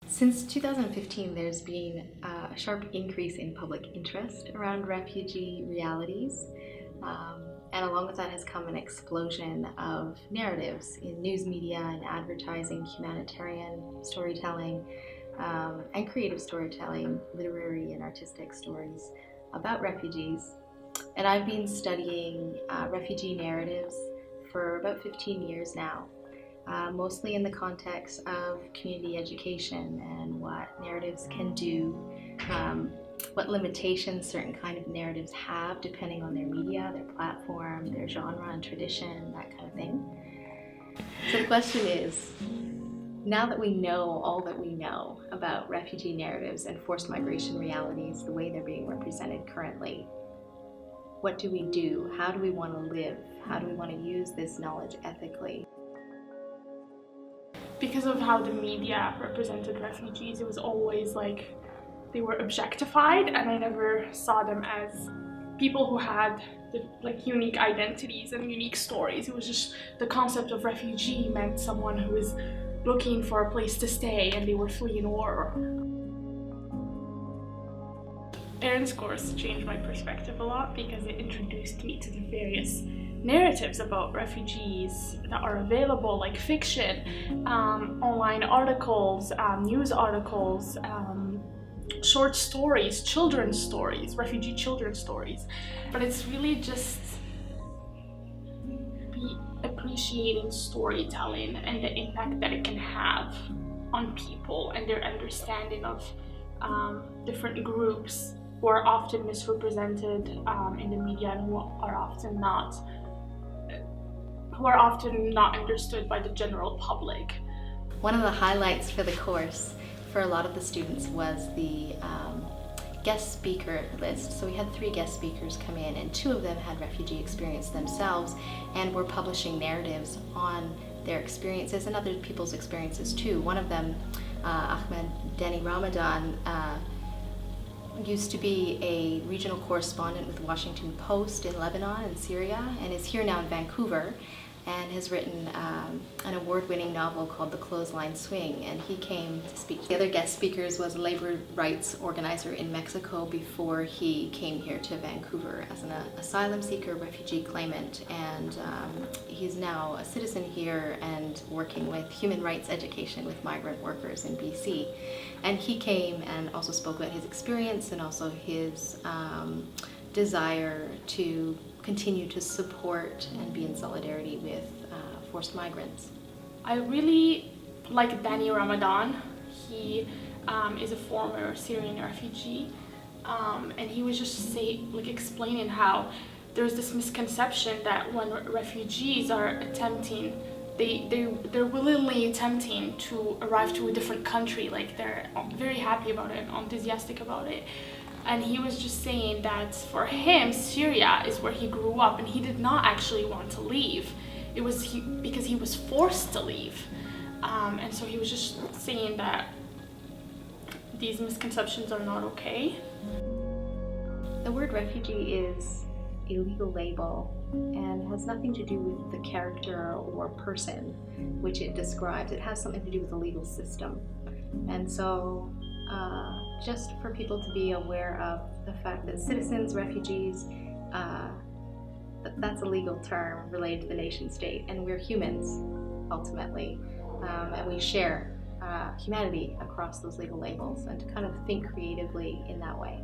Since 2015, there's been a sharp increase in public interest around refugee realities, and along with that has come an explosion of narratives in news media and advertising, humanitarian storytelling, and creative storytelling, literary and artistic stories about refugees. And I've been studying refugee narratives for about 15 years now. Mostly in the context of community education and what narratives can do, what limitations certain kind of narratives have depending on their media, their platform, their genre and tradition, that kind of thing. So the question is, now that we know all that we know about refugee narratives and forced migration realities, the way they're being represented currently, what do we do? How do we want to live? How do we want to use this knowledge ethically? Because of how the media represented refugees, it was always like they were objectified, and I never saw them as people who had unique identities and unique stories. It was just the concept of refugee meant someone who was looking for a place to stay and they were fleeing war. Erin's course changed my perspective a lot because it introduced me to the various narratives about refugees that are available, like fiction, online articles, news articles, short stories, children's stories, refugee children's stories. But it's really just appreciating storytelling and the impact that it can have on people and their understanding of different groups who are often misrepresented in the media and who are often not understood by the general public. One of the highlights for the course for a lot of the students was the guest speaker list. So we had 3 guest speakers come in, and 2 of them had refugee experience themselves and were publishing narratives on their experiences and other people's experiences too. One of them, Ahmed Dani Ramadan, used to be a regional correspondent with the Washington Post in Lebanon and Syria, and is here now in Vancouver, and has written an award-winning novel called The Clothesline Swing, and he came to speak. The other guest speakers was a labor rights organizer in Mexico before he came here to Vancouver as an asylum seeker, refugee claimant, and he's now a citizen here and working with human rights education with migrant workers in BC. And he came and also spoke about his experience and also his desire to continue to support and be in solidarity with forced migrants. I really like Dani Ramadan. He is a former Syrian refugee, and he was just explaining how there's this misconception that when refugees are attempting, they're willingly attempting to arrive to a different country, like they're very happy about it, enthusiastic about it. And he was just saying that for him, Syria is where he grew up, and he did not actually want to leave. It was because he was forced to leave. And so he was just saying that these misconceptions are not okay. The word refugee is a legal label and has nothing to do with the character or person which it describes. It has something to do with the legal system. And so just for people to be aware of the fact that citizens, refugees, that's a legal term related to the nation state, and we're humans ultimately, and we share humanity across those legal labels, and to kind of think creatively in that way.